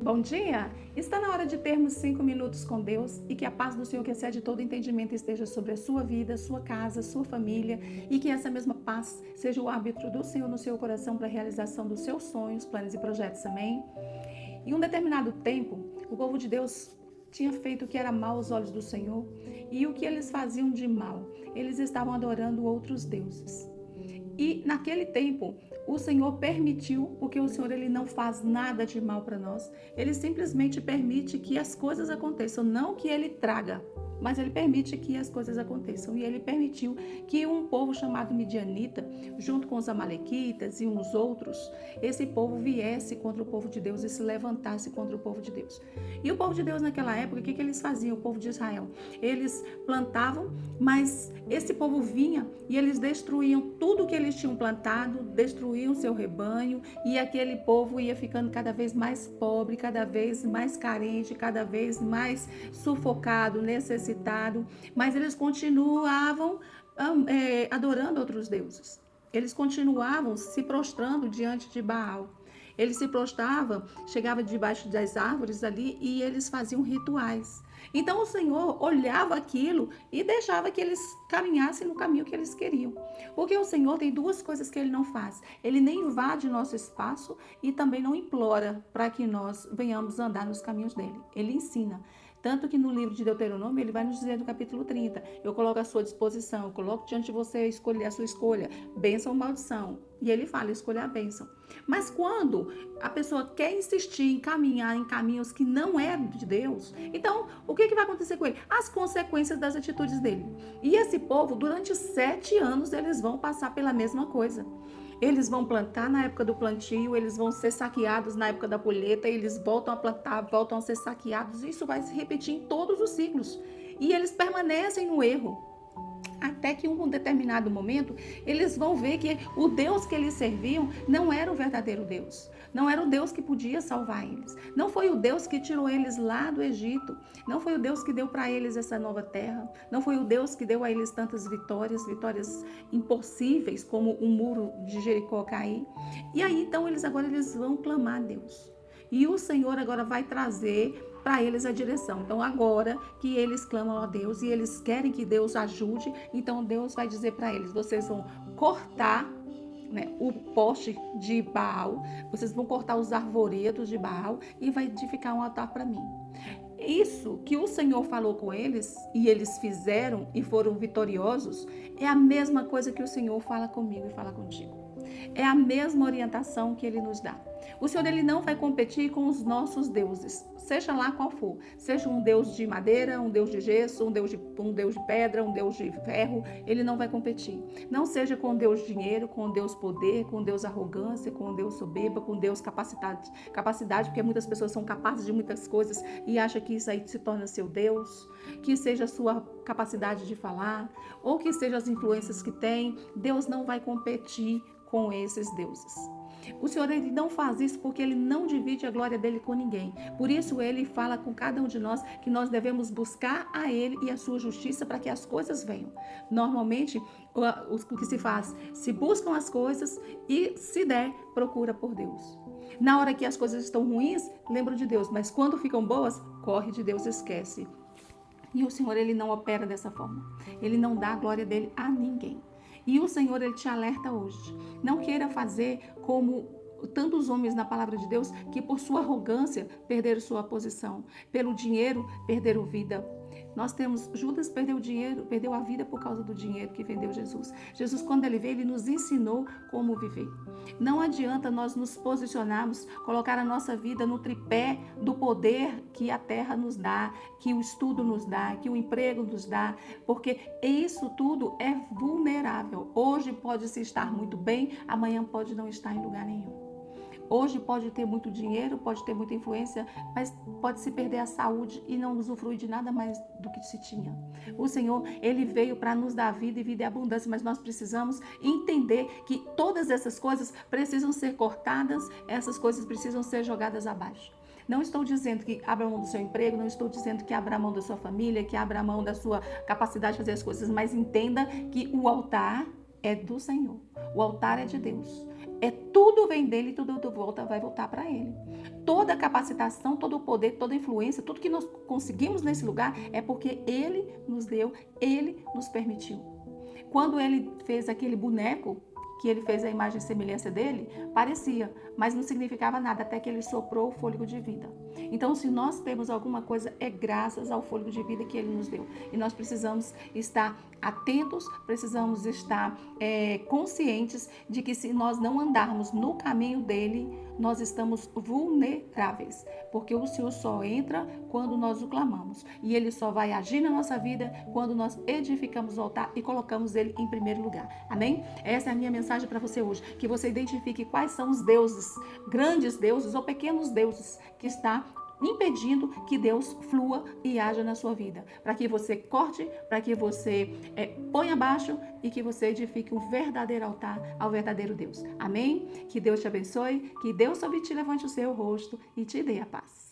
Bom dia! Está na hora de termos 5 minutos com Deus e que a paz do Senhor, que excede todo entendimento, esteja sobre a sua vida, sua casa, sua família e que essa mesma paz seja o árbitro do Senhor no seu coração para a realização dos seus sonhos, planos e projetos. Amém? Em um determinado tempo, o povo de Deus tinha feito o que era mal aos olhos do Senhor e o que eles faziam de mal? Eles estavam adorando outros deuses. E naquele tempo, o Senhor permitiu, porque o Senhor ele não faz nada de mal para nós. Ele simplesmente permite que as coisas aconteçam, não que ele traga, mas ele permite que as coisas aconteçam. E ele permitiu que um povo chamado Midianita, junto com os amalequitas e uns outros, esse povo viesse contra o povo de Deus e se levantasse contra o povo de Deus. E o povo de Deus naquela época, o que eles faziam? O povo de Israel, eles plantavam, mas esse povo vinha e eles destruíam tudo que eles tinham plantado, destruíam seu rebanho, e aquele povo ia ficando cada vez mais pobre, cada vez mais carente, cada vez mais sufocado, necessitado, mas eles continuavam adorando outros deuses. Eles continuavam se prostrando diante de Baal. Eles se prostravam, chegavam debaixo das árvores ali e eles faziam rituais. Então o Senhor olhava aquilo e deixava que eles caminhassem no caminho que eles queriam. Porque o Senhor tem duas coisas que ele não faz. Ele nem invade nosso espaço e também não implora para que nós venhamos andar nos caminhos dele. Ele ensina. Tanto que no livro de Deuteronômio, ele vai nos dizer no capítulo 30, eu coloco à sua disposição, eu coloco diante de você a sua escolha, bênção ou maldição. E ele fala, escolha a bênção. Mas quando a pessoa quer insistir em caminhar em caminhos que não é de Deus, então o que vai acontecer com ele? As consequências das atitudes dele. E esse povo, durante 7 anos, eles vão passar pela mesma coisa. Eles vão plantar na época do plantio, eles vão ser saqueados na época da colheita, eles voltam a plantar, voltam a ser saqueados. Isso vai se repetir em todos os ciclos. E eles permanecem no erro. Até que em um determinado momento, eles vão ver que o Deus que eles serviam não era o verdadeiro Deus. Não era o Deus que podia salvar eles. Não foi o Deus que tirou eles lá do Egito. Não foi o Deus que deu para eles essa nova terra. Não foi o Deus que deu a eles tantas vitórias, vitórias impossíveis, como o muro de Jericó cair. E aí, então, eles vão clamar a Deus. E o Senhor agora vai trazer para eles a direção. Então, agora que eles clamam a Deus e eles querem que Deus ajude, então Deus vai dizer para eles, vocês vão cortar o poste de Baal, vocês vão cortar os arvoredos de Baal e vai edificar um altar para mim. Isso que o Senhor falou com eles e eles fizeram e foram vitoriosos, é a mesma coisa que o Senhor fala comigo e fala contigo. É a mesma orientação que ele nos dá. O Senhor ele não vai competir com os nossos deuses, seja lá qual for. Seja um Deus de madeira, um Deus de gesso, um Deus de pedra, um Deus de ferro, ele não vai competir. Não seja com o Deus dinheiro, com o Deus poder, com o Deus arrogância, com o Deus soberba, com o Deus capacidade, porque muitas pessoas são capazes de muitas coisas e acham que isso aí se torna seu Deus, que seja a sua capacidade de falar, ou que seja as influências que tem. Deus não vai competir com esses deuses. O Senhor ele não faz isso porque ele não divide a glória dele com ninguém. Por isso ele fala com cada um de nós que nós devemos buscar a ele e a sua justiça para que as coisas venham. Normalmente o que se faz? Se buscam as coisas e se der, procura por Deus. Na hora que as coisas estão ruins, lembra de Deus, mas quando ficam boas, corre de Deus, esquece. E o Senhor ele não opera dessa forma. Ele não dá a glória dele a ninguém. E o Senhor, ele te alerta hoje. Não queira fazer como tantos homens na palavra de Deus que por sua arrogância perderam sua posição. Pelo dinheiro, perderam vida. Nós temos, Judas perdeu o dinheiro, perdeu a vida por causa do dinheiro que vendeu Jesus. Jesus, quando ele veio, ele nos ensinou como viver. Não adianta nós nos posicionarmos, colocar a nossa vida no tripé do poder que a terra nos dá, que o estudo nos dá, que o emprego nos dá, porque isso tudo é vulnerável. Hoje pode se estar muito bem, amanhã pode não estar em lugar nenhum. Hoje pode ter muito dinheiro, pode ter muita influência, mas pode se perder a saúde e não usufruir de nada mais do que se tinha. O Senhor, ele veio para nos dar vida e vida e abundância, mas nós precisamos entender que todas essas coisas precisam ser cortadas, essas coisas precisam ser jogadas abaixo. Não estou dizendo que abra mão do seu emprego, não estou dizendo que abra mão da sua família, que abra mão da sua capacidade de fazer as coisas, mas entenda que o altar é do Senhor, o altar é de Deus. Tudo vem dele, tudo vai voltar para ele. Toda a capacitação, todo o poder, toda a influência, tudo que nós conseguimos nesse lugar é porque ele nos deu, ele nos permitiu. Quando ele fez aquele boneco, que ele fez a imagem e semelhança dele, parecia, mas não significava nada, até que ele soprou o fôlego de vida. Então, se nós temos alguma coisa, é graças ao fôlego de vida que ele nos deu. E nós precisamos estar atentos, precisamos estar conscientes de que se nós não andarmos no caminho dele, nós estamos vulneráveis, porque o Senhor só entra quando nós o clamamos, e ele só vai agir na nossa vida quando nós edificamos o altar e colocamos ele em primeiro lugar. Amém? Essa é a minha mensagem para você hoje, que você identifique quais são os deuses, grandes deuses ou pequenos deuses que está impedindo que Deus flua e haja na sua vida, para que você corte, para que você ponha abaixo e que você edifique um verdadeiro altar ao verdadeiro Deus. Amém? Que Deus te abençoe, que Deus sobre ti levante o seu rosto e te dê a paz.